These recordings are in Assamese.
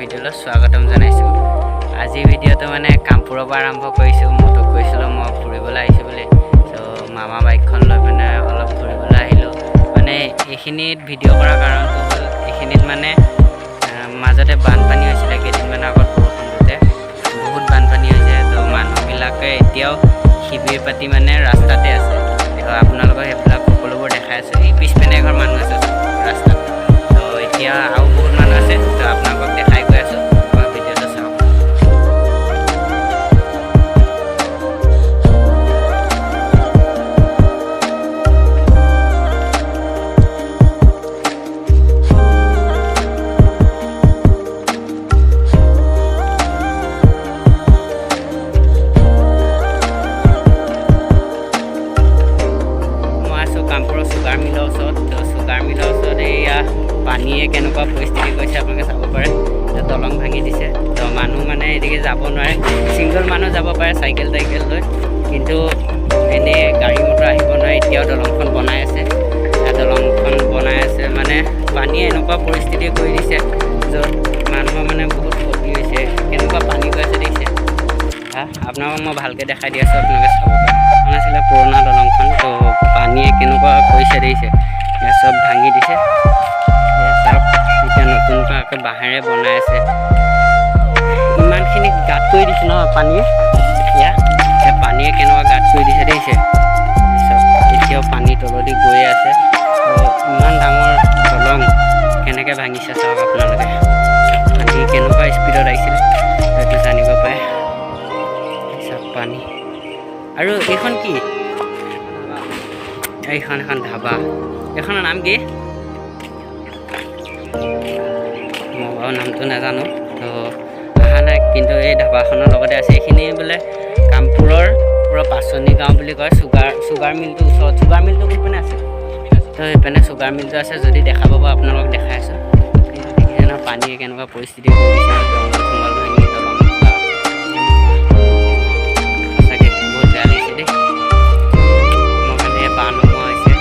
ভিডিঅ'লৈ স্বাগতম জনাইছোঁ। আজি ভিডিঅ'টো মানে কামপুৰৰ পৰা আৰম্ভ কৰিছোঁ। মইতো কৈছিলোঁ মই ফুৰিবলৈ আহিছোঁ বুলি, ত' মামা বাইকখন লৈ পিনে অলপ ফুৰিবলৈ আহিলোঁ। মানে এইখিনিত ভিডিঅ' কৰাৰ কাৰণটো হ'ল এইখিনিত মানে মাজতে বানপানী হৈছিলে কেইদিনমান আগত বৰষুণ দিওঁতে বহুত বানপানী হৈছে। ত' মানুহবিলাকে এতিয়াও শিবিৰ পাতি মানে ৰাস্তাতে আছে। আপোনালোকক সেইবিলাক সকলোবোৰ দেখাই আছোঁ। এই পিছপিনে এঘৰ মানুহ আছে ৰাস্তাত, ত' এতিয়া আৰু বহুত মানুহ আছে। ত' আপোনালোকক দেখাই গৈ আছোঁ, ভিডিঅ'টো চাওক। কামপুৰৰ চুগাৰ মিলৰ ওচৰত, চুগাৰ মিলৰ ওচৰত এয়া পানীয়ে কেনেকুৱা পৰিস্থিতি কৰিছে আপোনালোকে চাব পাৰে। দলং ভাঙি দিছে, তো মানুহ মানে এদিকে যাব নোৱাৰে। ছিংগল মানুহ যাব পাৰে চাইকেল টাইকেল লৈ, কিন্তু এনেই গাড়ী মটৰ আহিব নোৱাৰে। এতিয়াও দলংখন বনাই আছে, মানে পানীয়ে এনেকুৱা পৰিস্থিতি কৰি দিছে য'ত মানুহৰ মানে বহুত ক্ষতি হৈছে। কেনেকুৱা পানী গৈ আছে দেখিছে। আপোনালোকক মই ভালকৈ দেখাই দি আছোঁ, আপোনালোকে চাব পাৰে। এখন আছিলে পুৰণা দলংখন, তো পানীয়ে কেনেকুৱা কৰিছে দেখিছে। চব ভাঙি দিছে, চাওক। এতিয়া নতুনকৈ আকৌ বাঁহেৰে বনাই আছে। ইমানখিনি গাঁত কৰি দিছে নহয় পানীয়ে। এতিয়া পানীয়ে কেনেকুৱা গাঁত কৰি দিছে দেখিছে। চব এতিয়াও পানী তলদি গৈ আছে। ইমান ডাঙৰ দলং কেনেকৈ ভাঙিছে চাওক আপোনালোকে। পানী কেনেকুৱা স্পীডত আহিছিলে সেইটো জানিব পাৰে। চব পানী। আৰু এইখন কি? এইখন এখন ধাবা। এইখনৰ নাম কি? মই বাৰু নামটো নাজানো, তো অহা নাই। কিন্তু এই ধাবাখনৰ লগতে আছে। এইখিনি বোলে কামপুৰৰ পুৰা পাচনি গাঁও বুলি কয়। চুগাৰ মিলটোৰ ওচৰত। চুগাৰ মিলটো কোনপিনে আছে? তো সেইপিনে চুগাৰ মিলটো আছে। যদি দেখা পাব আপোনালোকক দেখাই আছোঁ। দেখিছে ন পানীয়ে কেনেকুৱা পৰিস্থিতি কৰি দিছে। জংঘল ভাঙি দলং সঁচাকৈ বহুত বেয়া লাগিছে দেই। মোৰ কাৰণে বান নোহোৱা হৈছে,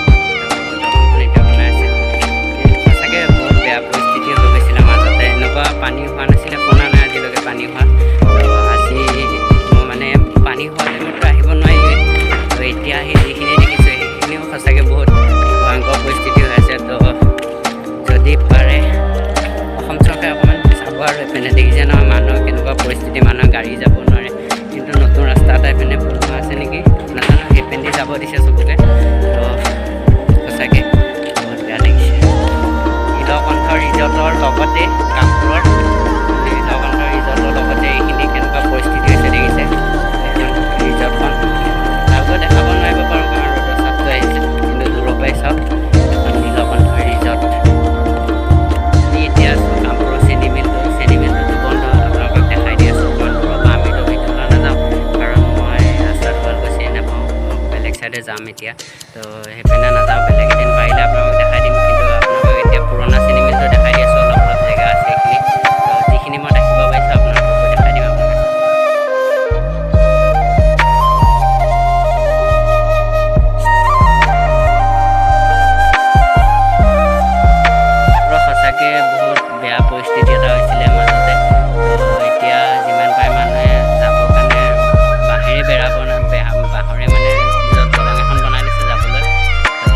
দলংখন এতিয়া বনাই আছে। সঁচাকৈ বহুত বেয়া পৰিস্থিতি হৈ গৈছিলে মাজতে। এনেকুৱা পানী হোৱা নাছিলে, শুনা নাই আজিলৈকে পানী হোৱা। আজি মই মানে পানী হোৱা টাইমতো আহিব নোৱাৰিলোৱে। তো এতিয়া আহি যিখিনি দেখিছোঁ সেইখিনিও সঁচাকৈ বহুত ভয়ংকৰ পৰিস্থিতি হৈ আছে। তো যদি পাৰে অসম চৰকাৰে অকণমান চাব। আৰু এইপিনে দেখিছে নহয় মানুহৰ কেনেকুৱা পৰিস্থিতি। মানুহৰ গাড়ী যাব নোৱাৰে, কিন্তু নতুন ৰাস্তা এটা এইপিনে বনোৱা আছে নেকি নাজানো, সেইপিনে যাব দিছে চবকে। তো সঁচাকৈ বহুত বেয়া লাগিছে। নীলকণ্ঠ ৰিজৰ্টৰ লগতে কামপুৰৰ নীলকণ্ঠ ৰিজৰ্টৰ লগতে এইখিনি কেনেকুৱা পৰিস্থিতি হৈছে দেখিছে। ৰিজৰ্টখন ভালকৈ দেখাব নোৱাৰিব পাৰোঁ কাৰণ ৰ'দৰ চাপটো আহিছে, কিন্তু দূৰৰ পৰাই চাওক এখন নীলকণ্ঠ ৰিজৰ্ট। এতিয়া আছোঁ কামপুৰৰ চেনি মিলটোতো বন্ধ। আপোনালোকক দেখাই দি আছোঁ অকণমান দূৰৰ পৰা। আমিতো ভিতৰলৈ নাযাওঁ কাৰণ মই ৰাস্তাটো ভালকৈ চিনি নাপাওঁ। বেলেগ চাইডে যাম এতিয়া, তো সেইপিনে নাযাওঁ। বেলেগ এদিন পাৰিলে আপোনালোকক দেখাই দিম, কিন্তু আপোনালোকক এতিয়া পুৰণা চেনি মিলটো দেখাই দি আছোঁ। অলপ অলপ জেগা আছে এইখিনি, তো যিখিনি মই দেখিব পাৰিছোঁ আপোনালোককো দেখাই দিম। আপোনালোকে সঁচাকৈ বহুত বেয়া পৰিস্থিতি এটা হৈছিলে মাজতে। তো এতিয়া যিমান পাৰে মানুহে যাবৰ কাৰণে বাঁহেৰে বাঁহৰে মানে দলং এখন বনাই দিছে যাবলৈ। তো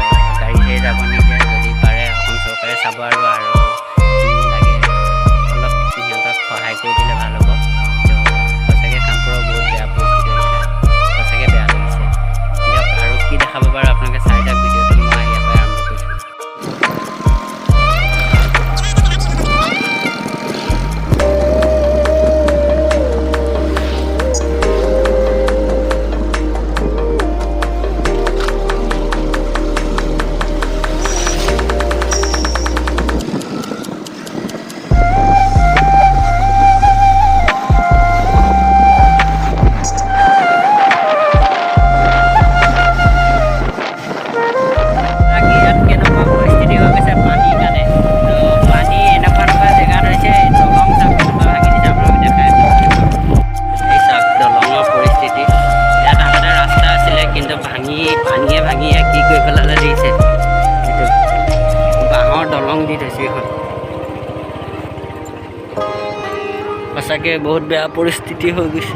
সঁচাকৈ বহুত বেয়া পৰিস্থিতি হৈ গৈছে।